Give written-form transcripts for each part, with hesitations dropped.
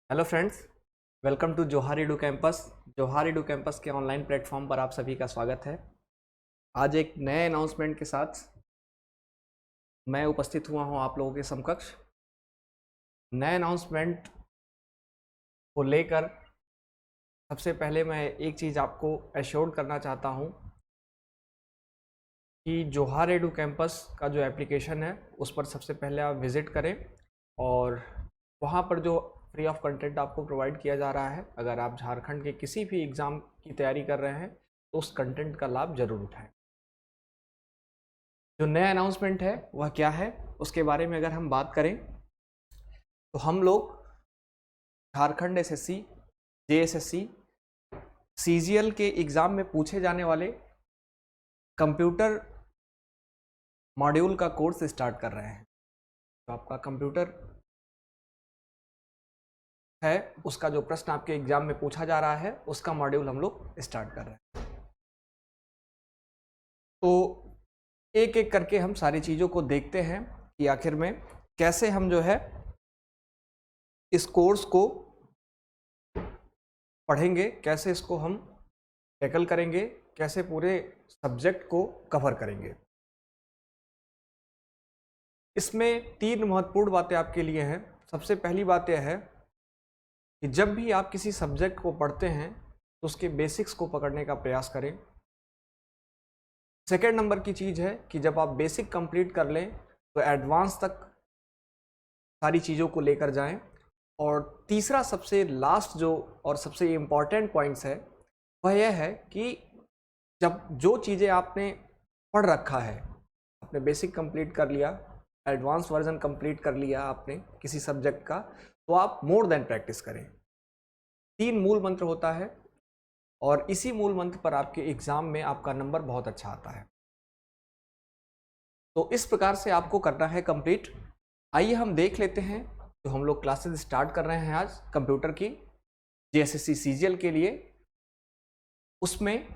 Hello friends, welcome to जोहार edu campus. जोहार edu campus के ऑनलाइन प्लेटफॉर्म पर आप सभी का स्वागत है। आज एक नए अनाउंसमेंट के साथ मैं उपस्थित हुआ हूं आप लोगों के समकक्ष। नए अनाउंसमेंट को लेकर सबसे पहले मैं एक चीज़ आपको एश्योर्ड करना चाहता हूं कि जोहार एडू कैंपस का जो एप्लीकेशन है उस पर सबसे पहले आप विज़िट करें और वहाँ पर जो फ्री ऑफ कंटेंट आपको प्रोवाइड किया जा रहा है, अगर आप झारखंड के किसी भी एग्ज़ाम की तैयारी कर रहे हैं तो उस कंटेंट का लाभ ज़रूर उठाएं। जो नया अनाउंसमेंट है वह क्या है, उसके बारे में अगर हम बात करें तो हम लोग झारखंड एसएससी, जेएसएससी, सीजीएल के एग्ज़ाम में पूछे जाने वाले कंप्यूटर मॉड्यूल का कोर्स स्टार्ट कर रहे हैं। तो आपका कंप्यूटर है उसका जो प्रश्न आपके एग्जाम में पूछा जा रहा है उसका मॉड्यूल हम लोग स्टार्ट कर रहे हैं। तो एक एक करके हम सारी चीज़ों को देखते हैं कि आखिर में कैसे हम जो है इस कोर्स को पढ़ेंगे, कैसे इसको हम टैकल करेंगे, कैसे पूरे सब्जेक्ट को कवर करेंगे। इसमें तीन महत्वपूर्ण बातें आपके लिए हैं। सबसे पहली बात यह है कि जब भी आप किसी सब्जेक्ट को पढ़ते हैं तो उसके बेसिक्स को पकड़ने का प्रयास करें। सेकेंड नंबर की चीज़ है कि जब आप बेसिक कंप्लीट कर लें तो एडवांस तक सारी चीज़ों को लेकर जाएं। और तीसरा सबसे लास्ट जो और सबसे इम्पॉर्टेंट पॉइंट्स है वह यह है कि जब जो चीज़ें आपने पढ़ रखा है, आपने बेसिक कंप्लीट कर लिया, एडवांस वर्जन कंप्लीट कर लिया आपने किसी सब्जेक्ट का, तो आप मोर देन प्रैक्टिस करें। 3 मूल मंत्र होता है और इसी मूल मंत्र पर आपके एग्ज़ाम में आपका नंबर बहुत अच्छा आता है। तो इस प्रकार से आपको करना है कंप्लीट। आइए हम देख लेते हैं जो हम लोग क्लासेस स्टार्ट कर रहे हैं आज कंप्यूटर की जेएसएससी सीजीएल के लिए, उसमें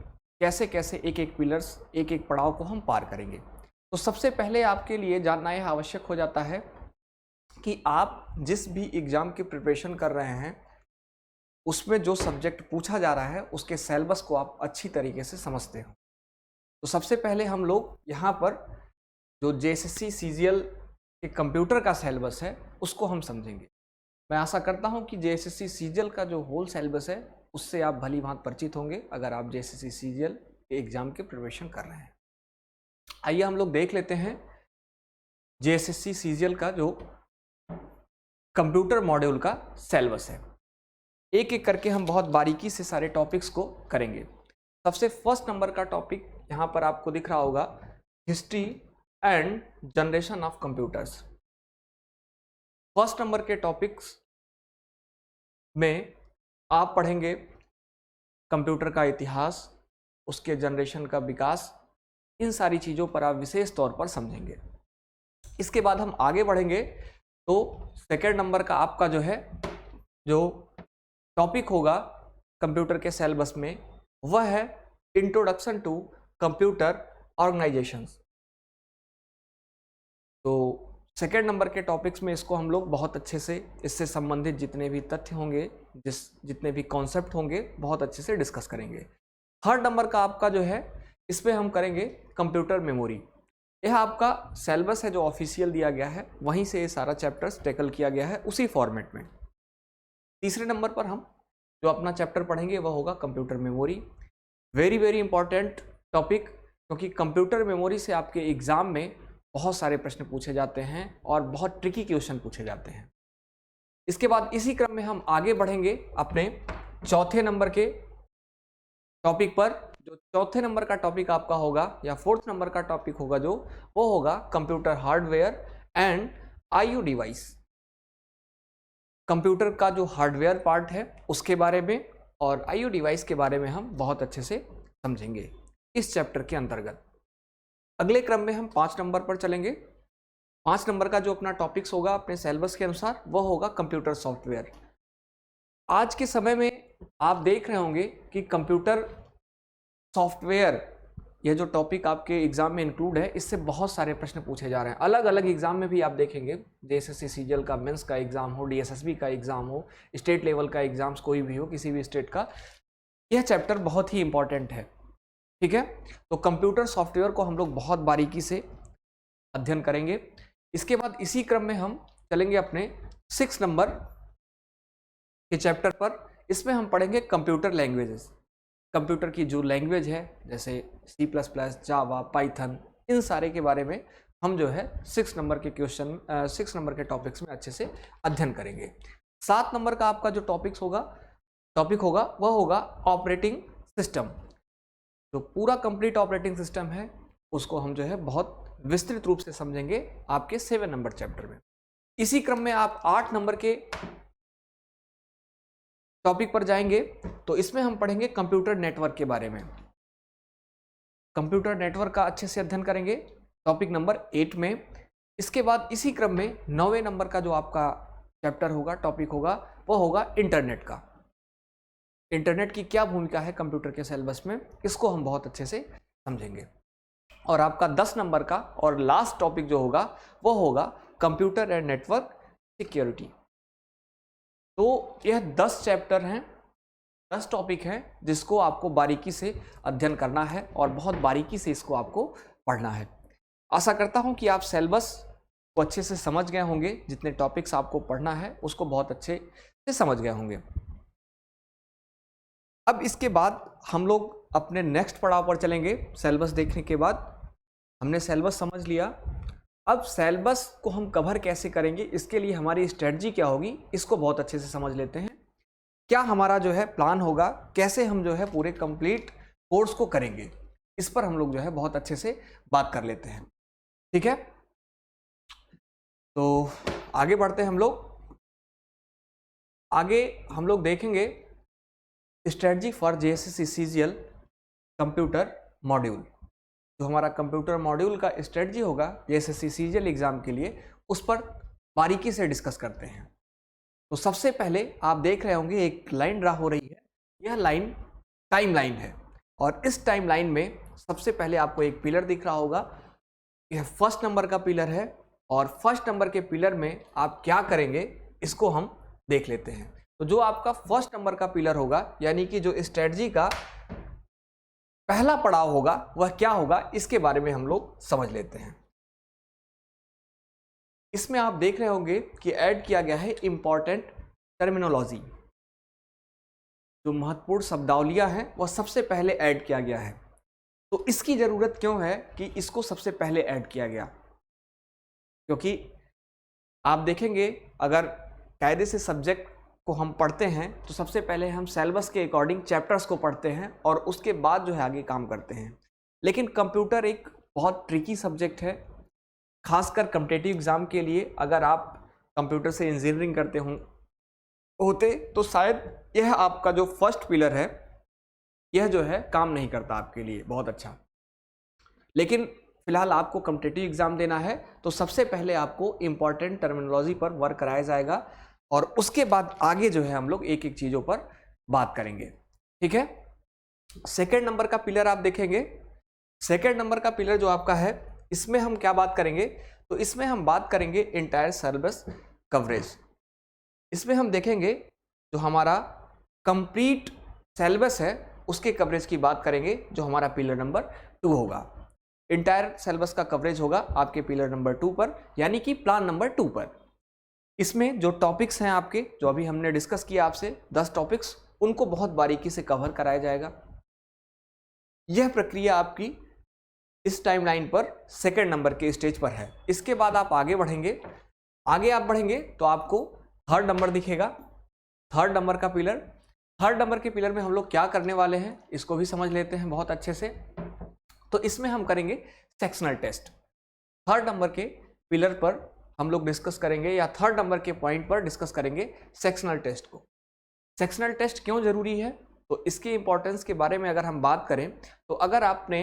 कैसे कैसे एक एक पिलर्स, एक एक पड़ाव को हम पार करेंगे। तो सबसे पहले आपके लिए जानना यह आवश्यक हो जाता है कि आप जिस भी एग्ज़ाम की प्रिपरेशन कर रहे हैं उसमें जो सब्जेक्ट पूछा जा रहा है उसके सिलेबस को आप अच्छी तरीके से समझते हो। तो सबसे पहले हम लोग यहाँ पर जो जेएसएससी सीजीएल के कंप्यूटर का सिलेबस है उसको हम समझेंगे। मैं आशा करता हूँ कि जेएसएससी सीजीएल का जो होल सिलेबस है उससे आप भली भांति परिचित होंगे अगर आप जेएसएससी सीजीएल के एग्ज़ाम के प्रिपरेशन कर रहे हैं। आइए हम लोग देख लेते हैं जेएसएससी सीजीएल का जो कंप्यूटर मॉड्यूल का सिलेबस है। एक एक करके हम बहुत बारीकी से सारे टॉपिक्स को करेंगे। सबसे फर्स्ट नंबर का टॉपिक यहाँ पर आपको दिख रहा होगा, history and generation of computers. First number के टॉपिक्स में आप पढ़ेंगे कंप्यूटर का इतिहास, उसके जनरेशन का विकास, इन सारी चीज़ों पर आप विशेष तौर पर समझेंगे। इसके बाद हम आगे बढ़ेंगे तो सेकेंड नंबर का आपका जो है जो टॉपिक होगा कंप्यूटर के सिलेबस में वह है इंट्रोडक्शन टू कंप्यूटर ऑर्गेनाइजेशंस। तो सेकेंड नंबर के टॉपिक्स में इसको हम लोग बहुत अच्छे से इससे संबंधित जितने भी तथ्य होंगे, जितने भी कॉन्सेप्ट होंगे बहुत अच्छे से डिस्कस करेंगे। थर्ड नंबर का आपका जो है इसमें हम करेंगे कंप्यूटर मेमोरी। यह आपका सिलेबस है जो ऑफिशियल दिया गया है, वहीं से ये सारा चैप्टर्स टैकल किया गया है उसी फॉर्मेट में। तीसरे नंबर पर हम जो अपना चैप्टर पढ़ेंगे वह होगा computer memory. Very very important topic, क्योंकि कंप्यूटर मेमोरी से आपके एग्ज़ाम में बहुत सारे प्रश्न पूछे जाते हैं और बहुत ट्रिकी क्वेश्चन पूछे जाते हैं। इसके बाद इसी क्रम में हम आगे बढ़ेंगे अपने चौथे नंबर के टॉपिक पर। जो चौथे नंबर का टॉपिक आपका होगा या फोर्थ नंबर का टॉपिक होगा जो वो होगा computer hardware and IO device. Computer का जो हार्डवेयर पार्ट है उसके बारे में और आईओ डिवाइस के बारे में हम बहुत अच्छे से समझेंगे इस चैप्टर के अंतर्गत। अगले क्रम में हम 5 नंबर पर चलेंगे। 5 नंबर का जो अपना टॉपिक्स होगा अपने सिलेबस के अनुसार वह होगा कंप्यूटर सॉफ्टवेयर। आज के समय में आप देख रहे होंगे कि कंप्यूटर सॉफ्टवेयर यह जो टॉपिक आपके एग्जाम में इंक्लूड है, इससे बहुत सारे प्रश्न पूछे जा रहे हैं। अलग अलग एग्जाम में भी आप देखेंगे, जेएसएससी सीजीएल का मेंस का एग्जाम हो, डीएसएसबी का एग्जाम हो, स्टेट लेवल का एग्जाम्स कोई भी हो, किसी भी स्टेट का, यह चैप्टर बहुत ही इंपॉर्टेंट है। ठीक है, तो कंप्यूटर सॉफ्टवेयर को हम लोग बहुत बारीकी से अध्ययन करेंगे। इसके बाद इसी क्रम में हम चलेंगे अपने 6 नंबर के चैप्टर पर। इसमें हम पढ़ेंगे कंप्यूटर लैंग्वेजेस। कंप्यूटर की जो लैंग्वेज है, जैसे C++, जावा, पाइथन, इन सारे के बारे में हम जो है 6 नंबर के क्वेश्चन 6 नंबर के टॉपिक्स में अच्छे से अध्ययन करेंगे। 7 नंबर का आपका जो टॉपिक होगा वह होगा ऑपरेटिंग सिस्टम। जो पूरा कंप्लीट ऑपरेटिंग सिस्टम है उसको हम जो है बहुत विस्तृत रूप से समझेंगे आपके 7 नंबर चैप्टर में। इसी क्रम में आप 8 नंबर के टॉपिक पर जाएंगे, तो इसमें हम पढ़ेंगे कंप्यूटर नेटवर्क के बारे में। कंप्यूटर नेटवर्क का अच्छे से अध्ययन करेंगे टॉपिक नंबर 8 में। इसके बाद इसी क्रम में 9वें नंबर का जो आपका चैप्टर होगा, टॉपिक होगा, वो होगा इंटरनेट का। इंटरनेट की क्या भूमिका है कंप्यूटर के सिलेबस में, इसको हम बहुत अच्छे से समझेंगे। और आपका 10 नंबर का और लास्ट टॉपिक जो होगा वो होगा कंप्यूटर एंड नेटवर्क सिक्योरिटी। तो यह 10 चैप्टर हैं, 10 टॉपिक हैं जिसको आपको बारीकी से अध्ययन करना है और बहुत बारीकी से इसको आपको पढ़ना है। आशा करता हूं कि आप सिलेबस को अच्छे से समझ गए होंगे, जितने टॉपिक्स आपको पढ़ना है उसको बहुत अच्छे से समझ गए होंगे। अब इसके बाद हम लोग अपने नेक्स्ट पड़ाव पर चलेंगे। सिलेबस देखने के बाद हमने सिलेबस समझ लिया, अब सिलेबस को हम कवर कैसे करेंगे, इसके लिए हमारी स्ट्रेटजी क्या होगी, इसको बहुत अच्छे से समझ लेते हैं। क्या हमारा जो है प्लान होगा, कैसे हम जो है पूरे कंप्लीट कोर्स को करेंगे, इस पर हम लोग जो है बहुत अच्छे से बात कर लेते हैं। ठीक है, तो आगे बढ़ते हैं हम लोग। आगे हम लोग देखेंगे strategy for JSSC CGL computer module. जो हमारा कंप्यूटर मॉड्यूल का स्ट्रेटजी होगा जेएसएससी सीजीएल एग्जाम के लिए, उस पर बारीकी से डिस्कस करते हैं। तो सबसे पहले आप देख रहे होंगे एक लाइन ड्रा हो रही है, यह लाइन टाइम लाइन है। और इस टाइम लाइन में सबसे पहले आपको एक पिलर दिख रहा होगा, यह फर्स्ट नंबर का पिलर है। और फर्स्ट नंबर के पिलर में आप क्या करेंगे इसको हम देख लेते हैं। तो जो आपका फर्स्ट नंबर का पिलर होगा, यानी कि जो स्ट्रेटजी का पहला पड़ाव होगा वह क्या होगा, इसके बारे में हम लोग समझ लेते हैं। इसमें आप देख रहे होंगे कि ऐड किया गया है इंपॉर्टेंट टर्मिनोलॉजी। जो महत्वपूर्ण शब्दावलियां हैं वह सबसे पहले ऐड किया गया है। तो इसकी जरूरत क्यों है कि इसको सबसे पहले ऐड किया गया, क्योंकि आप देखेंगे अगर कायदे से सब्जेक्ट को हम पढ़ते हैं तो सबसे पहले हम सिलेबस के अकॉर्डिंग चैप्टर्स को पढ़ते हैं और उसके बाद जो है आगे काम करते हैं। लेकिन कंप्यूटर एक बहुत ट्रिकी सब्जेक्ट है, खासकर कॉम्पिटिटिव एग्जाम के लिए। अगर आप कंप्यूटर से इंजीनियरिंग करते होते तो शायद यह आपका जो फर्स्ट पिलर है यह जो है काम नहीं करता आपके लिए बहुत अच्छा। लेकिन फिलहाल आपको कॉम्पिटिटिव एग्जाम देना है तो सबसे पहले आपको इंपॉर्टेंट टर्मिनोलॉजी पर वर्क कराया जाएगा और उसके बाद आगे जो है हम लोग एक एक चीज़ों पर बात करेंगे। ठीक है, सेकेंड नंबर का पिलर आप देखेंगे। सेकेंड नंबर का पिलर जो आपका है, इसमें हम क्या बात करेंगे, तो इसमें हम बात करेंगे इंटायर सिलेबस कवरेज। इसमें हम देखेंगे जो हमारा कंप्लीट सिलेबस है उसके कवरेज की बात करेंगे, जो हमारा पिलर नंबर 2 होगा। इंटायर सिलेबस का कवरेज होगा आपके पिलर नंबर 2 पर, यानी कि प्लान नंबर 2 पर। इसमें जो टॉपिक्स हैं आपके, जो अभी हमने डिस्कस किया आपसे 10 टॉपिक्स, उनको बहुत बारीकी से कवर कराया जाएगा। यह प्रक्रिया आपकी इस टाइमलाइन पर सेकेंड नंबर के स्टेज पर है। इसके बाद आप आगे बढ़ेंगे, तो आपको थर्ड नंबर दिखेगा। थर्ड नंबर का पिलर, थर्ड नंबर के पिलर में हम लोग क्या करने वाले हैं इसको भी समझ लेते हैं बहुत अच्छे से। तो इसमें हम करेंगे सेक्शनल टेस्ट। थर्ड नंबर के पिलर पर हम लोग डिस्कस करेंगे, या थर्ड नंबर के पॉइंट पर डिस्कस करेंगे सेक्शनल टेस्ट को। सेक्शनल टेस्ट क्यों जरूरी है, तो इसकी इंपॉर्टेंस के बारे में अगर हम बात करें तो अगर आपने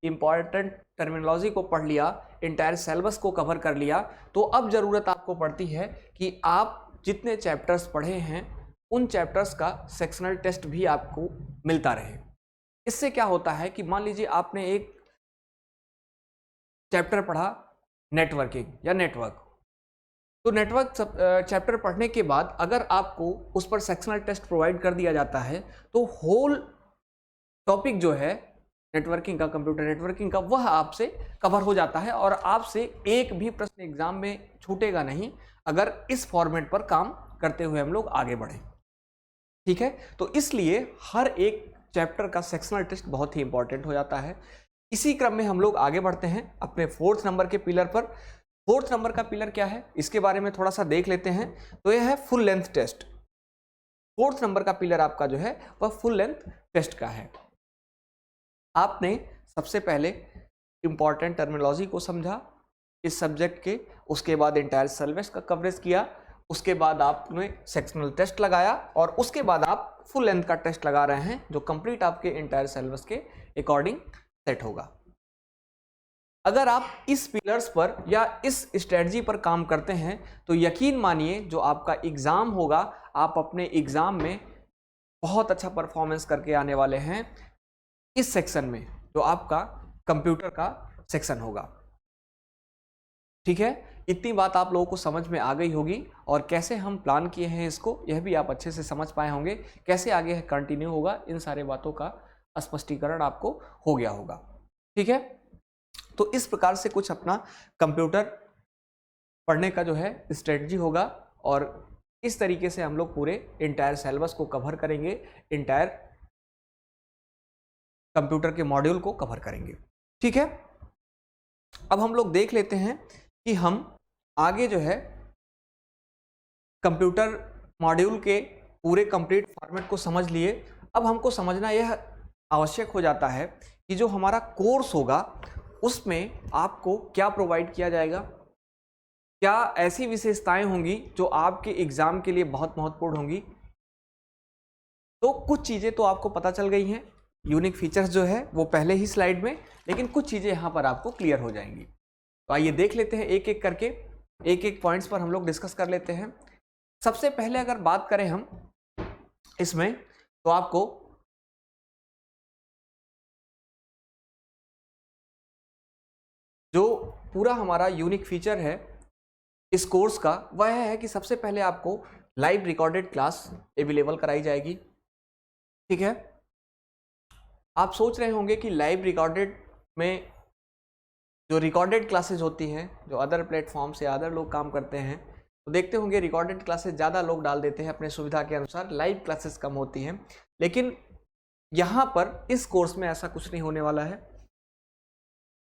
इंपॉर्टेंट टर्मिनोलॉजी को पढ़ लिया, इंटायर सिलेबस को कवर कर लिया, तो अब ज़रूरत आपको पड़ती है कि आप जितने चैप्टर्स पढ़े हैं उन चैप्टर्स का सेक्शनल टेस्ट भी आपको मिलता रहे। इससे क्या होता है कि मान लीजिए आपने एक चैप्टर पढ़ा नेटवर्किंग या नेटवर्क। तो नेटवर्क चैप्टर पढ़ने के बाद अगर आपको उस पर सेक्शनल टेस्ट प्रोवाइड कर दिया जाता है तो होल टॉपिक जो है नेटवर्किंग का, कंप्यूटर नेटवर्किंग का, वह आपसे कवर हो जाता है और आपसे एक भी प्रश्न एग्जाम में छूटेगा नहीं अगर इस फॉर्मेट पर काम करते हुए हम लोग आगे बढ़ें। ठीक है, तो इसलिए हर एक चैप्टर का सेक्शनल टेस्ट बहुत ही इंपॉर्टेंट हो जाता है। इसी क्रम में हम लोग आगे बढ़ते हैं अपने 4th नंबर के पिलर पर। 4th नंबर का पिलर क्या है इसके बारे में थोड़ा सा देख लेते हैं। तो यह है full length test. 4th number का पिलर आपका जो है वह फुल लेंथ टेस्ट का है। आपने सबसे पहले इंपॉर्टेंट टर्मिनोलॉजी को समझा इस सब्जेक्ट के, उसके बाद इंटायर सिलेबस का कवरेज किया, उसके बाद आपने सेक्शनल टेस्ट लगाया और उसके बाद आप फुल लेंथ का टेस्ट लगा रहे हैं जो कंप्लीट आपके इंटायर सिलेबस के अकॉर्डिंग सेट होगा। अगर आप इस पिलर्स पर या इस स्ट्रेटजी पर काम करते हैं तो यकीन मानिए जो आपका एग्जाम होगा, आप अपने एग्जाम में बहुत अच्छा परफॉर्मेंस करके आने वाले हैं इस सेक्शन में जो आपका कंप्यूटर का सेक्शन होगा। ठीक है, इतनी बात आप लोगों को समझ में आ गई होगी और कैसे हम प्लान किए हैं इसको यह भी आप अच्छे से समझ पाए होंगे। कैसे आगे कंटिन्यू होगा इन सारे बातों का स्पष्टीकरण आपको हो गया होगा। ठीक है, तो इस प्रकार से कुछ अपना कंप्यूटर पढ़ने का जो है स्ट्रेटजी होगा और इस तरीके से हम लोग पूरे इंटायर सिलेबस को कवर करेंगे, इंटायर कंप्यूटर के मॉड्यूल को कवर करेंगे। ठीक है, अब हम लोग देख लेते हैं कि हम आगे जो है कंप्यूटर मॉड्यूल के पूरे कंप्लीट फॉर्मेट को समझ लिए। अब हमको समझना यह आवश्यक हो जाता है कि जो हमारा कोर्स होगा उसमें आपको क्या प्रोवाइड किया जाएगा, क्या ऐसी विशेषताएं होंगी जो आपके एग्जाम के लिए बहुत महत्वपूर्ण होंगी। तो कुछ चीज़ें तो आपको पता चल गई हैं, यूनिक फीचर्स जो है वो पहले ही स्लाइड में, लेकिन कुछ चीज़ें यहाँ पर आपको क्लियर हो जाएंगी। तो आइए देख लेते हैं एक एक करके, एक एक पॉइंट्स पर हम लोग डिस्कस कर लेते हैं। सबसे पहले अगर बात करें हम इसमें तो आपको जो पूरा हमारा यूनिक फीचर है इस कोर्स का वह है कि सबसे पहले आपको लाइव रिकॉर्डेड क्लास अवेलेबल कराई जाएगी। ठीक है, आप सोच रहे होंगे कि लाइव रिकॉर्डेड में जो रिकॉर्डेड क्लासेस होती हैं जो अदर प्लेटफॉर्म से अदर लोग काम करते हैं तो देखते होंगे रिकॉर्डेड क्लासेस ज़्यादा लोग डाल देते हैं अपने सुविधा के अनुसार, लाइव क्लासेस कम होती हैं। लेकिन यहाँ पर इस कोर्स में ऐसा कुछ नहीं होने वाला है।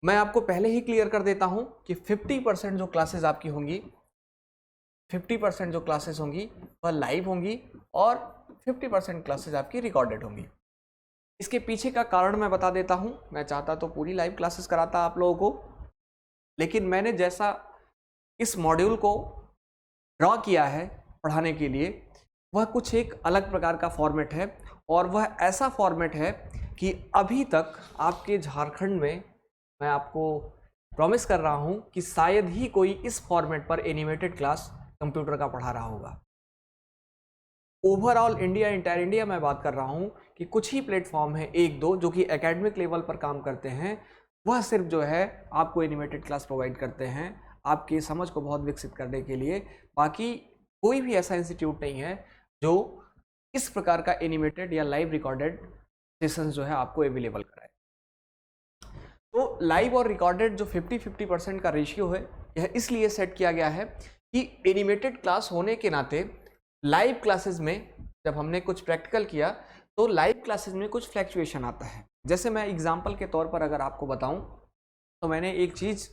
मैं आपको पहले ही क्लियर कर देता हूँ कि 50% जो क्लासेस आपकी होंगी, 50% जो क्लासेस होंगी वह लाइव होंगी और 50% क्लासेस आपकी रिकॉर्डेड होंगी। इसके पीछे का कारण मैं बता देता हूँ। मैं चाहता तो पूरी लाइव क्लासेस कराता आप लोगों को, लेकिन मैंने जैसा इस मॉड्यूल को ड्रॉ किया है पढ़ाने के लिए वह कुछ एक अलग प्रकार का फॉर्मेट है और वह ऐसा फॉर्मेट है कि अभी तक आपके झारखंड में मैं आपको प्रॉमिस कर रहा हूं कि शायद ही कोई इस फॉर्मेट पर एनिमेटेड क्लास कंप्यूटर का पढ़ा रहा होगा। ओवरऑल इंडिया, इंटायर इंडिया मैं बात कर रहा हूं कि कुछ ही प्लेटफॉर्म है, एक दो, जो कि एकेडमिक लेवल पर काम करते हैं, वह सिर्फ जो है आपको एनिमेटेड क्लास प्रोवाइड करते हैं आपकी समझ को बहुत विकसित करने के लिए। बाकी कोई भी ऐसा इंस्टीट्यूट नहीं है जो इस प्रकार का एनिमेटेड या लाइव रिकॉर्डेड सेशंस जो है आपको अवेलेबल कराए। तो लाइव और रिकॉर्डेड जो 50-50% का रेशियो है यह इसलिए सेट किया गया है कि एनिमेटेड क्लास होने के नाते लाइव क्लासेस में जब हमने कुछ प्रैक्टिकल किया तो लाइव क्लासेस में कुछ फ्लैक्चुएशन आता है। जैसे मैं एग्जांपल के तौर पर अगर आपको बताऊं तो मैंने एक चीज़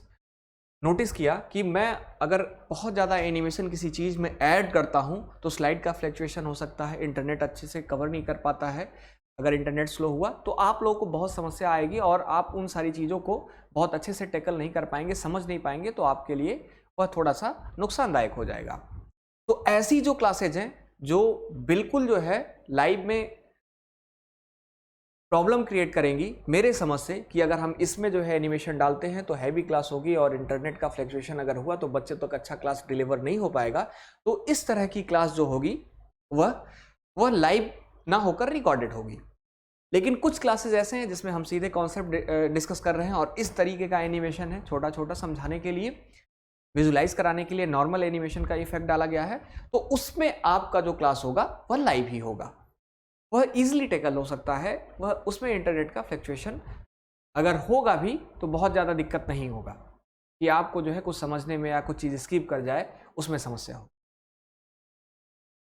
नोटिस किया कि मैं अगर बहुत ज़्यादा एनिमेशन किसी चीज़ में ऐड करता हूं तो स्लाइड का फ्लैक्चुएशन हो सकता है, इंटरनेट अच्छे से कवर नहीं कर पाता है। अगर इंटरनेट स्लो हुआ तो आप लोगों को बहुत समस्या आएगी और आप उन सारी चीज़ों को बहुत अच्छे से टैकल नहीं कर पाएंगे, समझ नहीं पाएंगे, तो आपके लिए वह थोड़ा सा नुकसानदायक हो जाएगा। तो ऐसी जो क्लासेज हैं जो बिल्कुल जो है लाइव में प्रॉब्लम क्रिएट करेंगी मेरे समझ से कि अगर हम इसमें जो है एनिमेशन डालते हैं तो हैवी क्लास होगी और इंटरनेट का फ्लैक्चुएशन अगर हुआ तो बच्चे तक अच्छा क्लास डिलीवर नहीं हो पाएगा। तो इस तरह की क्लास जो होगी वह लाइव ना होकर रिकॉर्डेड होगी। लेकिन कुछ क्लासेस ऐसे हैं जिसमें हम सीधे कॉन्सेप्ट डिस्कस कर रहे हैं और इस तरीके का एनिमेशन है, छोटा छोटा समझाने के लिए, विजुलाइज कराने के लिए नॉर्मल एनिमेशन का इफेक्ट डाला गया है। तो उसमें आपका जो क्लास होगा वह लाइव ही होगा, वह इजीली टेकल हो सकता है, वह उसमें इंटरनेट का फ्लक्चुएशन अगर होगा भी तो बहुत ज़्यादा दिक्कत नहीं होगा कि आपको जो है कुछ समझने में या कुछ चीज़ स्किप कर जाए, उसमें समस्या हो।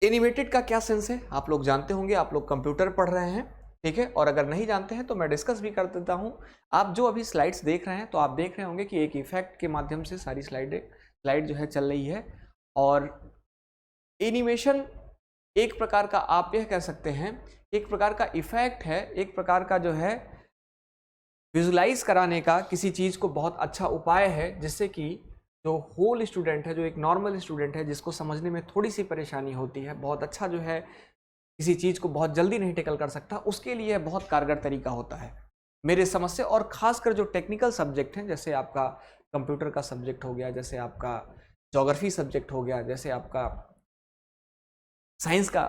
एनिमेटेड का क्या सेंस है आप लोग जानते होंगे, आप लोग कंप्यूटर पढ़ रहे हैं, ठीक है, और अगर नहीं जानते हैं तो मैं डिस्कस भी कर देता हूं। आप जो अभी स्लाइड्स देख रहे हैं तो आप देख रहे होंगे कि एक इफेक्ट के माध्यम से सारी स्लाइड जो है चल रही है। और एनिमेशन एक प्रकार का, आप यह कह सकते हैं, एक प्रकार का इफेक्ट है, एक प्रकार का जो है विजुलाइज कराने का किसी चीज़ को बहुत अच्छा उपाय है, जिससे कि जो होल स्टूडेंट है, जो एक नॉर्मल स्टूडेंट है जिसको समझने में थोड़ी सी परेशानी होती है, बहुत अच्छा जो है किसी चीज़ को बहुत जल्दी नहीं टेकल कर सकता, उसके लिए बहुत कारगर तरीका होता है मेरे समझ से। और ख़ासकर जो टेक्निकल सब्जेक्ट हैं, जैसे आपका कंप्यूटर का सब्जेक्ट हो गया, जैसे आपका ज्योग्राफी सब्जेक्ट हो गया, जैसे आपका साइंस का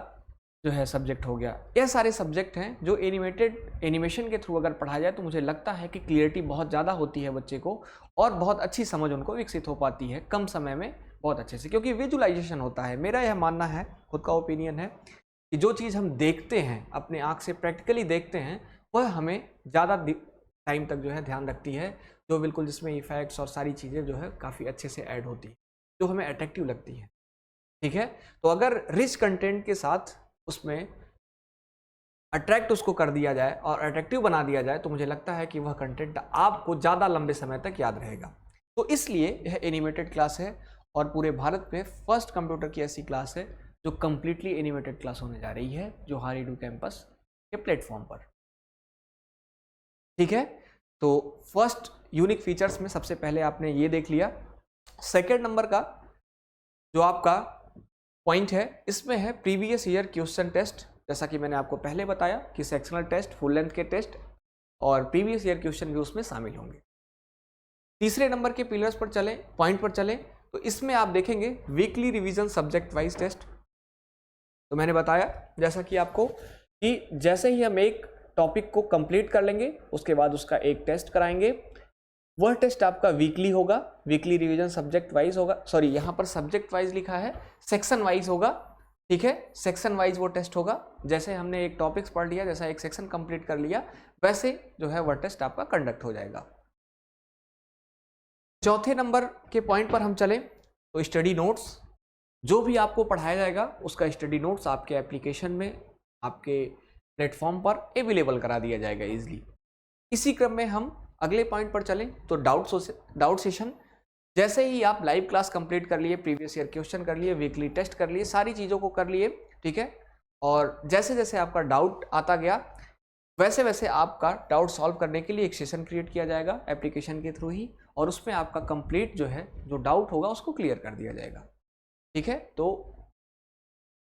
जो है सब्जेक्ट हो गया, ये सारे सब्जेक्ट हैं जो एनिमेशन के थ्रू अगर पढ़ाया जाए तो मुझे लगता है कि क्लियरिटी बहुत ज़्यादा होती है बच्चे को और बहुत अच्छी समझ उनको विकसित हो पाती है कम समय में बहुत अच्छे से, क्योंकि विजुलाइजेशन होता है। मेरा यह मानना है, खुद का ओपिनियन है, कि जो चीज़ हम देखते हैं, अपने आँख से प्रैक्टिकली देखते हैं, वह हमें ज़्यादा टाइम तक जो है ध्यान रखती है, जो बिल्कुल जिसमें इफेक्ट्स और सारी चीज़ें जो है काफ़ी अच्छे से ऐड होती है, जो हमें अट्रैक्टिव लगती है, ठीक है। तो अगर रिच कंटेंट के साथ उसमें अट्रैक्ट उसको कर दिया जाए और अट्रैक्टिव बना दिया जाए तो मुझे लगता है कि वह कंटेंट आपको ज़्यादा लंबे समय तक याद रहेगा। तो इसलिए यह एनिमेटेड क्लास है और पूरे भारत में फर्स्ट कंप्यूटर की ऐसी क्लास है जो कंप्लीटली एनिमेटेड क्लास होने जा रही है, जो हारीडू कैंपस के प्लेटफॉर्म पर, ठीक है। तो फर्स्ट यूनिक फीचर्स में सबसे पहले आपने ये देख लिया। सेकेंड नंबर का जो आपका पॉइंट है, इसमें है प्रीवियस ईयर क्वेश्चन टेस्ट। जैसा कि मैंने आपको पहले बताया कि सेक्शनल टेस्ट, फुल लेंथ के टेस्ट और प्रीवियस ईयर क्वेश्चन भी उसमें शामिल होंगे। तीसरे नंबर के पिलर्स पर चले, पॉइंट पर चले, तो इसमें आप देखेंगे weekly revision subject wise test. तो मैंने बताया जैसा कि आपको कि जैसे ही हम एक टॉपिक को कंप्लीट कर लेंगे उसके बाद उसका एक टेस्ट कराएंगे, वह टेस्ट आपका वीकली होगा, वीकली रिवीजन सब्जेक्ट वाइज होगा, सॉरी यहाँ पर सब्जेक्ट वाइज लिखा है, सेक्शन वाइज होगा, ठीक है, सेक्शन वाइज वो टेस्ट होगा। जैसे हमने एक टॉपिक्स पढ़ लिया, जैसा एक सेक्शन कंप्लीट कर लिया, वैसे जो है वह टेस्ट आपका कंडक्ट हो जाएगा। चौथे नंबर के पॉइंट पर हम चले तो स्टडी नोट्स, जो भी आपको पढ़ाया जाएगा उसका स्टडी नोट्स आपके एप्लीकेशन में, आपके प्लेटफॉर्म पर अवेलेबल करा दिया जाएगा इजीली। इसी क्रम में हम अगले पॉइंट पर चलें तो डाउट सेशन। जैसे ही आप लाइव क्लास कंप्लीट कर लिए, प्रीवियस ईयर क्वेश्चन कर लिए, वीकली टेस्ट कर लिए, सारी चीज़ों को कर लिए, ठीक है, और जैसे जैसे आपका डाउट आता गया वैसे वैसे आपका डाउट सॉल्व करने के लिए एक सेशन क्रिएट किया जाएगा एप्लीकेशन के थ्रू ही, और उसमें आपका कंप्लीट जो है जो डाउट होगा उसको क्लियर कर दिया जाएगा, ठीक है। तो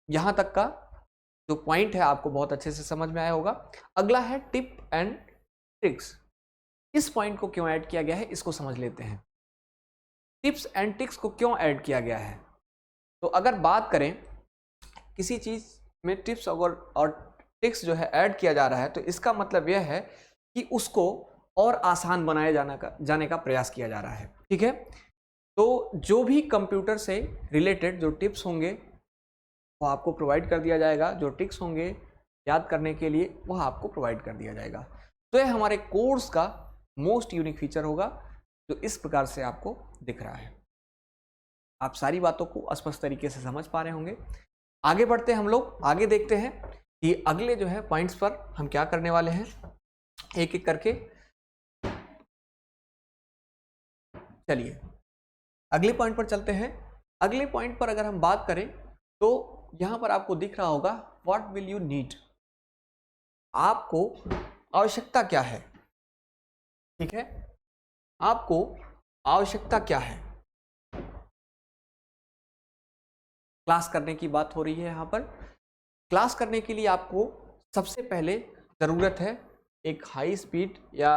यहाँ तक का जो पॉइंट है आपको बहुत अच्छे से समझ में आया होगा। अगला है टिप एंड ट्रिक्स। इस पॉइंट को क्यों ऐड किया गया है इसको समझ लेते हैं। टिप्स एंड ट्रिक्स को क्यों ऐड किया गया है, तो अगर बात करें किसी चीज़ में टिप्स और ट्रिक्स जो है ऐड किया जा रहा है तो इसका मतलब यह है कि उसको और आसान बनाए जाने का प्रयास किया जा रहा है, ठीक है। तो जो भी कंप्यूटर से रिलेटेड जो टिप्स होंगे वो आपको प्रोवाइड कर दिया जाएगा, जो ट्रिक्स होंगे याद करने के लिए वह आपको प्रोवाइड कर दिया जाएगा। तो यह हमारे कोर्स का मोस्ट यूनिक फीचर होगा जो इस प्रकार से आपको दिख रहा है। आप सारी बातों को स्पष्ट तरीके से समझ पा रहे होंगे। आगे बढ़ते हैं हम लोग, आगे देखते हैं कि अगले जो है पॉइंट्स पर हम क्या करने वाले हैं एक एक करके। चलिए अगले पॉइंट पर चलते हैं। अगले पॉइंट पर अगर हम बात करें तो यहाँ पर आपको दिख रहा होगा व्हाट विल यू नीड, आपको आवश्यकता क्या है, ठीक है, आपको आवश्यकता क्या है। क्लास करने की बात हो रही है यहाँ पर। क्लास करने के लिए आपको सबसे पहले ज़रूरत है एक हाई स्पीड या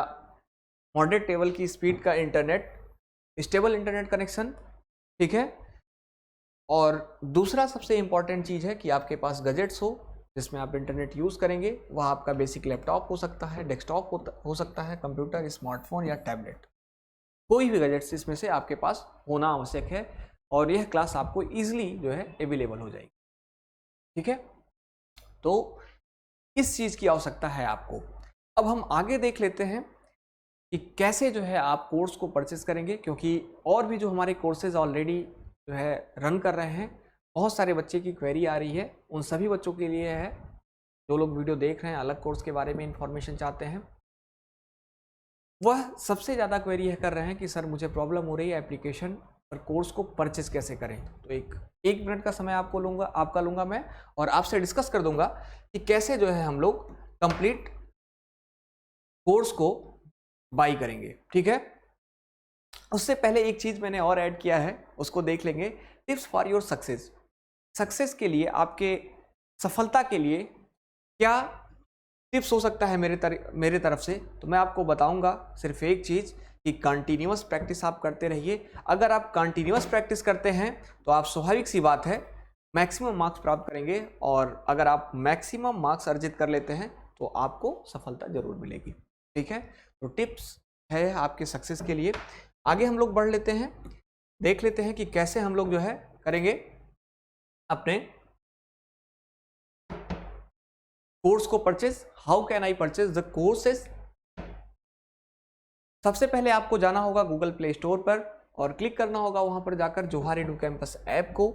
मॉडरेट लेवल की स्पीड का इंटरनेट, स्टेबल इंटरनेट कनेक्शन, ठीक है। और दूसरा सबसे इम्पॉर्टेंट चीज़ है कि आपके पास गजेट्स हो, जिसमें आप इंटरनेट यूज़ करेंगे वह आपका बेसिक लैपटॉप हो सकता है, डेस्कटॉप हो सकता है, कंप्यूटर, स्मार्टफोन या टैबलेट, कोई भी गैजेट्स इसमें से आपके पास होना आवश्यक है और यह क्लास आपको ईजिली जो है अवेलेबल हो जाएगी। ठीक है, तो इस चीज़ की आवश्यकता है आपको। अब हम आगे देख लेते हैं कि कैसे जो है आप कोर्स को परचेस करेंगे, क्योंकि और भी जो हमारे कोर्सेज ऑलरेडी जो है रन कर रहे हैं, बहुत सारे बच्चे की क्वेरी आ रही है, उन सभी बच्चों के लिए है जो लोग वीडियो देख रहे हैं अलग कोर्स के बारे में इंफॉर्मेशन चाहते हैं। वह सबसे ज़्यादा क्वेरी यह कर रहे हैं कि सर मुझे प्रॉब्लम हो रही है एप्लीकेशन पर कोर्स को परचेस कैसे करें। तो एक मिनट का समय आपका लूँगा मैं और आपसे डिस्कस कर दूंगा कि कैसे जो है हम लोग कंप्लीट कोर्स को बाई करेंगे। ठीक है, उससे पहले एक चीज़ मैंने और ऐड किया है, उसको देख लेंगे। टिप्स फॉर योर सक्सेस के लिए, आपके सफलता के लिए क्या टिप्स हो सकता है मेरे तरफ से, तो मैं आपको बताऊंगा सिर्फ एक चीज़ कि कंटिन्यूअस प्रैक्टिस आप करते रहिए। अगर आप कंटिन्यूअस प्रैक्टिस करते हैं तो आप स्वाभाविक सी बात है मैक्सिमम मार्क्स प्राप्त करेंगे, और अगर आप मैक्सिमम मार्क्स अर्जित कर लेते हैं तो आपको सफलता जरूर मिलेगी। ठीक है, तो टिप्स है आपके सक्सेस के लिए। आगे हम लोग बढ़ लेते हैं, देख लेते हैं कि कैसे हम लोग जो है करेंगे अपने कोर्स को purchase. How can I purchase the courses? सबसे पहले आपको जाना होगा गूगल प्ले स्टोर पर और क्लिक करना होगा वहां पर जाकर जोहार एडू कैंपस ऐप को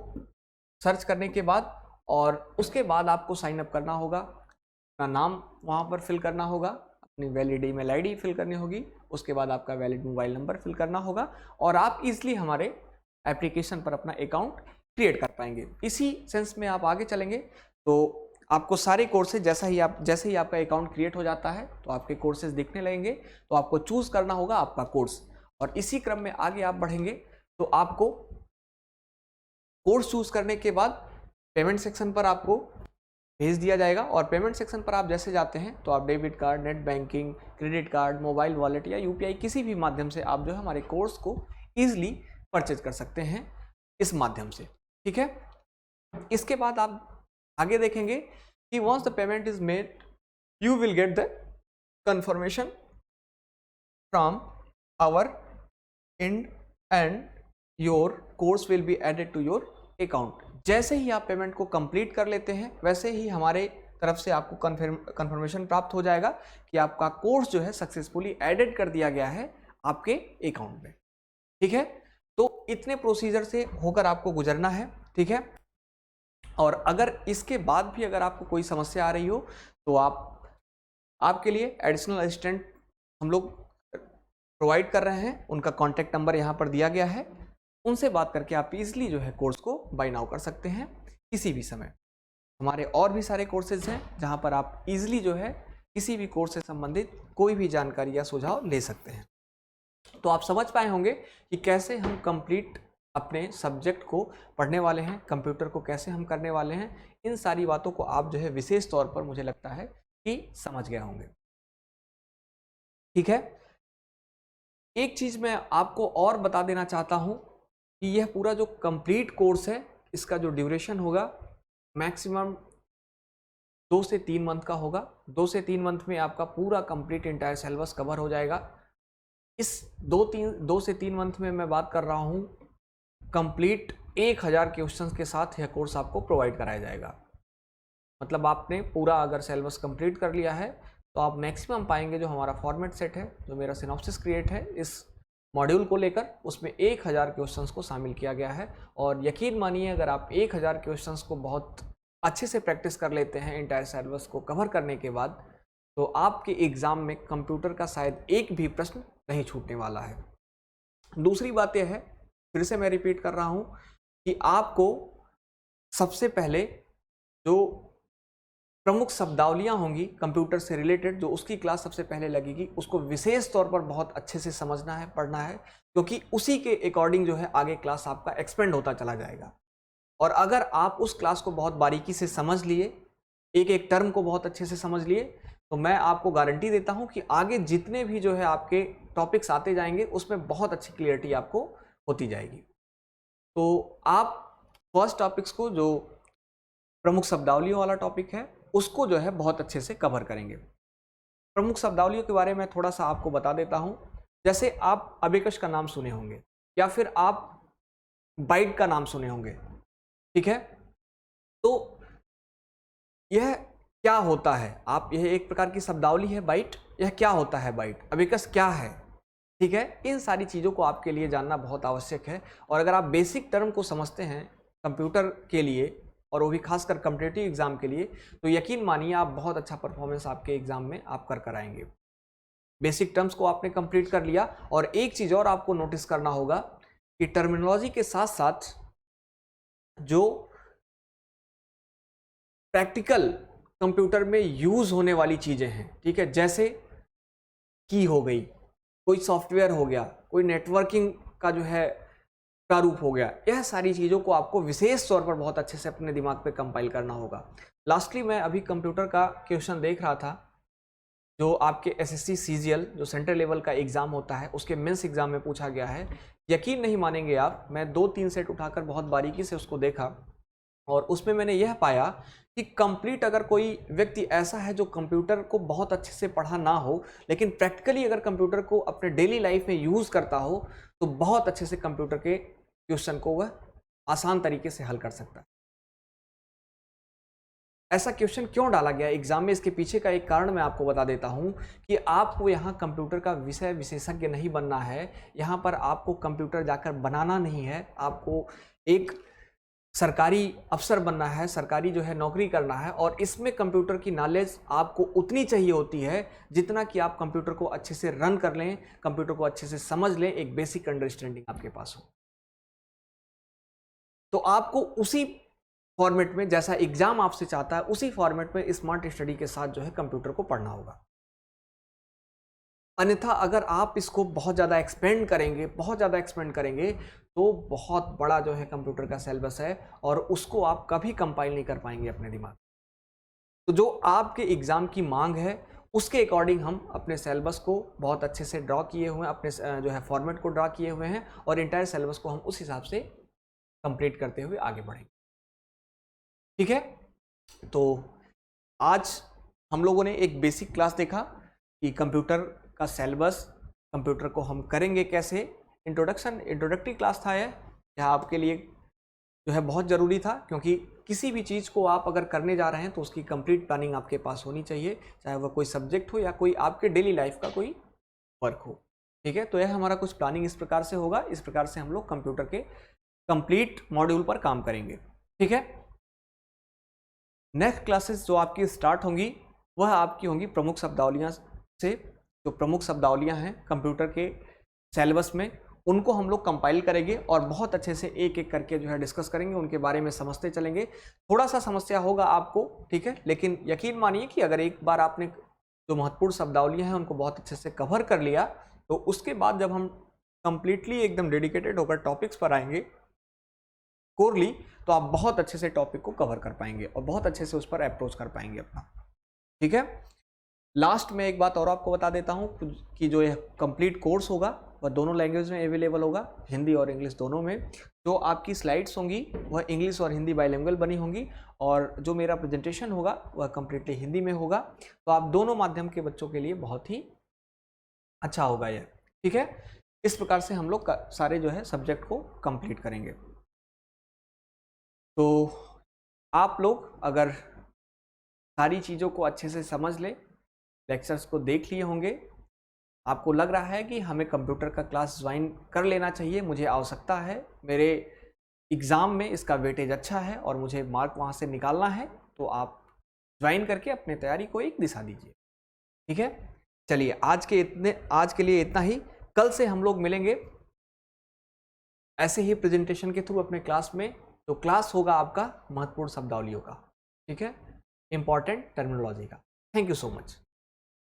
सर्च करने के बाद, और उसके बाद आपको साइन अप करना होगा, अपना नाम वहां पर फिल करना होगा, अपनी वैलिड ईमेल आईडी फिल करनी होगी, उसके बाद आपका वैलिड मोबाइल नंबर फिल करना होगा और आप इजीली हमारे एप्लीकेशन पर अपना अकाउंट क्रिएट कर पाएंगे। इसी सेंस में आप आगे चलेंगे तो आपको सारे कोर्सेज जैसे ही आपका अकाउंट क्रिएट हो जाता है तो आपके कोर्सेज दिखने लगेंगे, तो आपको चूज करना होगा आपका कोर्स, और इसी क्रम में आगे आप बढ़ेंगे तो आपको कोर्स चूज करने के बाद पेमेंट सेक्शन पर आपको भेज दिया जाएगा, और पेमेंट सेक्शन पर आप जैसे जाते हैं तो आप debit card, net banking, credit card, mobile wallet या यूपीआई किसी भी माध्यम से आप जो है हमारे कोर्स को ईजिली परचेज कर सकते हैं इस माध्यम से। ठीक है, इसके बाद आप आगे देखेंगे कि once the payment is made you will get the confirmation from our end and your course will be added to your account। जैसे ही आप पेमेंट को कंप्लीट कर लेते हैं वैसे ही हमारे तरफ से आपको कंफर्मेशन प्राप्त हो जाएगा कि आपका कोर्स जो है सक्सेसफुली एडेड कर दिया गया है आपके अकाउंट में। ठीक है, तो इतने प्रोसीजर से होकर आपको गुजरना है। ठीक है, और अगर इसके बाद भी अगर आपको कोई समस्या आ रही हो तो आपके लिए एडिशनल असिस्टेंट हम लोग प्रोवाइड कर रहे हैं, उनका कॉन्टैक्ट नंबर यहाँ पर दिया गया है, उनसे बात करके आप इजीली जो है कोर्स को बाय नाउ कर सकते हैं किसी भी समय। हमारे और भी सारे कोर्सेज हैं जहाँ पर आप इजीली जो है किसी भी कोर्स से संबंधित कोई भी जानकारी या सुझाव ले सकते हैं। तो आप समझ पाए होंगे कि कैसे हम कंप्लीट अपने सब्जेक्ट को पढ़ने वाले हैं, कंप्यूटर को कैसे हम करने वाले हैं। इन सारी बातों को आप जो है विशेष तौर पर मुझे लगता है कि समझ गए होंगे। ठीक है, एक चीज मैं आपको और बता देना चाहता हूं कि यह पूरा जो कंप्लीट कोर्स है इसका जो ड्यूरेशन होगा मैक्सिमम 2 से 3 मंथ का होगा। 2 से 3 मंथ में आपका पूरा कंप्लीट इंटायर सिलेबस कवर हो जाएगा। इस 2 से 3 मंथ में मैं बात कर रहा हूं कंप्लीट 1000 क्वेश्चंस के साथ यह कोर्स आपको प्रोवाइड कराया जाएगा। मतलब आपने पूरा अगर सिलेबस कंप्लीट कर लिया है तो आप मैक्सिमम पाएंगे जो हमारा फॉर्मेट सेट है, जो मेरा सिनॉप्सिस क्रिएट है इस मॉड्यूल को लेकर, उसमें 1000 क्वेश्चंस को शामिल किया गया है। और यकीन मानिए अगर आप 1000 क्वेश्चंस को बहुत अच्छे से प्रैक्टिस कर लेते हैं इंटायर सिलेबस को कवर करने के बाद, तो आपके एग्ज़ाम में कंप्यूटर का शायद एक भी प्रश्न नहीं छूटने वाला है। दूसरी बात यह है, फिर से मैं रिपीट कर रहा हूं कि आपको सबसे पहले जो प्रमुख शब्दावलियां होंगी कंप्यूटर से रिलेटेड, जो उसकी क्लास सबसे पहले लगेगी, उसको विशेष तौर पर बहुत अच्छे से समझना है, पढ़ना है, क्योंकि उसी के अकॉर्डिंग जो है आगे क्लास आपका एक्सपेंड होता चला जाएगा। और अगर आप उस क्लास को बहुत बारीकी से समझ लिए, एक एक टर्म को बहुत अच्छे से समझ लिए, तो मैं आपको गारंटी देता हूं कि आगे जितने भी जो है आपके टॉपिक्स आते जाएंगे उसमें बहुत अच्छी क्लियरिटी आपको होती जाएगी। तो आप फर्स्ट टॉपिक्स को, जो प्रमुख शब्दावलियों वाला टॉपिक है, उसको जो है बहुत अच्छे से कवर करेंगे। प्रमुख शब्दावलियों के बारे में थोड़ा सा आपको बता देता हूं। जैसे आप अबेकस का नाम सुने होंगे या फिर आप बाइट का नाम सुने होंगे, ठीक है। तो यह क्या होता है, आप यह एक प्रकार की शब्दावली है बाइट, यह क्या होता है बाइट, अबेकस क्या है, ठीक है। इन सारी चीज़ों को आपके लिए जानना बहुत आवश्यक है। और अगर आप बेसिक टर्म को समझते हैं कंप्यूटर के लिए, और वो भी खासकर कॉम्पिटिटिव एग्जाम के लिए, तो यकीन मानिए आप बहुत अच्छा परफॉर्मेंस आपके एग्जाम में आप कर आएंगे। बेसिक टर्म्स को आपने कंप्लीट कर लिया। और एक चीज़ और आपको नोटिस करना होगा कि टर्मिनोलॉजी के साथ साथ जो प्रैक्टिकल कंप्यूटर में यूज होने वाली चीजें हैं, ठीक है, जैसे की हो गई, कोई सॉफ्टवेयर हो गया, कोई नेटवर्किंग का जो है प्रारूप हो गया, यह सारी चीज़ों को आपको विशेष तौर पर बहुत अच्छे से अपने दिमाग पे कंपाइल करना होगा। लास्टली मैं अभी कंप्यूटर का क्वेश्चन देख रहा था जो आपके एसएससी सीजीएल जो सेंट्रल लेवल का एग्जाम होता है उसके मेंस एग्जाम में पूछा गया है। यकीन नहीं मानेंगे आप, मैं 2-3 सेट उठाकर बहुत बारीकी से उसको देखा और उसमें मैंने यह पाया कि कंप्लीट अगर कोई व्यक्ति ऐसा है जो कंप्यूटर को बहुत अच्छे से पढ़ा ना हो, लेकिन प्रैक्टिकली अगर कंप्यूटर को अपने डेली लाइफ में यूज़ करता हो, तो बहुत अच्छे से कंप्यूटर के क्वेश्चन को वह आसान तरीके से हल कर सकता है। ऐसा क्वेश्चन क्यों डाला गया एग्जाम में, इसके पीछे का एक कारण मैं आपको बता देता हूं कि आपको यहाँ कंप्यूटर का विषय विशेषज्ञ नहीं बनना है। यहाँ पर आपको कंप्यूटर जाकर बनाना नहीं है, आपको एक सरकारी अफसर बनना है, सरकारी जो है नौकरी करना है। और इसमें कंप्यूटर की नॉलेज आपको उतनी चाहिए होती है जितना कि आप कंप्यूटर को अच्छे से रन कर लें, कंप्यूटर को अच्छे से समझ लें, एक बेसिक अंडरस्टैंडिंग आपके पास हो। तो आपको उसी फॉर्मेट में, जैसा एग्जाम आपसे चाहता है, उसी फॉर्मेट में स्मार्ट स्टडी के साथ जो है कंप्यूटर को पढ़ना होगा। अन्यथा अगर आप इसको बहुत ज़्यादा एक्सपेंड करेंगे तो बहुत बड़ा जो है कंप्यूटर का सिलेबस है और उसको आप कभी कंपाइल नहीं कर पाएंगे अपने दिमाग। तो जो आपके एग्ज़ाम की मांग है उसके अकॉर्डिंग हम अपने सिलेबस को बहुत अच्छे से ड्रॉ किए हुए हैं, अपने जो है फॉर्मेट को ड्रॉ किए हुए हैं और इंटायर सिलेबस को हम उस हिसाब से कंप्लीट करते हुए आगे बढ़ेंगे, ठीक है। तो आज हम लोगों ने एक बेसिक क्लास देखा कि कंप्यूटर का सिलेबस, कंप्यूटर को हम करेंगे कैसे, इंट्रोडक्टरी क्लास था यह आपके लिए जो है बहुत ज़रूरी था, क्योंकि किसी भी चीज़ को आप अगर करने जा रहे हैं तो उसकी कंप्लीट प्लानिंग आपके पास होनी चाहिए, चाहे वह कोई सब्जेक्ट हो या कोई आपके डेली लाइफ का कोई वर्क हो, ठीक है। तो यह हमारा कुछ प्लानिंग इस प्रकार से होगा, इस प्रकार से हम लोग कंप्यूटर के कंप्लीट मॉड्यूल पर काम करेंगे, ठीक है। नेक्स्ट क्लासेस जो आपकी स्टार्ट होंगी वह आपकी होंगी प्रमुख शब्दावलियाँ से। जो प्रमुख शब्दावलियाँ हैं कंप्यूटर के सिलेबस में, उनको हम लोग कंपाइल करेंगे और बहुत अच्छे से एक एक करके जो है डिस्कस करेंगे, उनके बारे में समझते चलेंगे। थोड़ा सा समस्या होगा आपको, ठीक है, लेकिन यकीन मानिए कि अगर एक बार आपने जो महत्वपूर्ण शब्दावलियाँ हैं उनको बहुत अच्छे से कवर कर लिया, तो उसके बाद जब हम कंप्लीटली एकदम डेडिकेटेड होकर टॉपिक्स पर आएंगे कोरली, तो आप बहुत अच्छे से टॉपिक को कवर कर पाएंगे और बहुत अच्छे से उस पर अप्रोच कर पाएंगे अपना, ठीक है। लास्ट में एक बात और आपको बता देता हूं कि जो यह कंप्लीट कोर्स होगा वह दोनों लैंग्वेज में अवेलेबल होगा, हिंदी और इंग्लिश दोनों में। जो आपकी स्लाइड्स होंगी वह इंग्लिश और हिंदी बाइलिंगुअल बनी होंगी और जो मेरा प्रेजेंटेशन होगा वह कंप्लीटली हिंदी में होगा। तो आप दोनों माध्यम के बच्चों के लिए बहुत ही अच्छा होगा यह, ठीक है। इस प्रकार से हम लोग सारे जो है सब्जेक्ट को कंप्लीट करेंगे। तो आप लोग अगर सारी चीज़ों को अच्छे से समझ ले, लेक्चर्स को देख लिए होंगे, आपको लग रहा है कि हमें कंप्यूटर का क्लास ज्वाइन कर लेना चाहिए, मुझे आवश्यकता है, मेरे एग्ज़ाम में इसका वेटेज अच्छा है और मुझे मार्क वहाँ से निकालना है, तो आप ज्वाइन करके अपने तैयारी को एक दिशा दीजिए, ठीक है। चलिए आज के लिए इतना ही। कल से हम लोग मिलेंगे ऐसे ही प्रेजेंटेशन के थ्रू अपने क्लास में। तो क्लास होगा आपका महत्वपूर्ण शब्दावलियों का, ठीक है, इंपॉर्टेंट टर्मिनोलॉजी का। Thank you so much.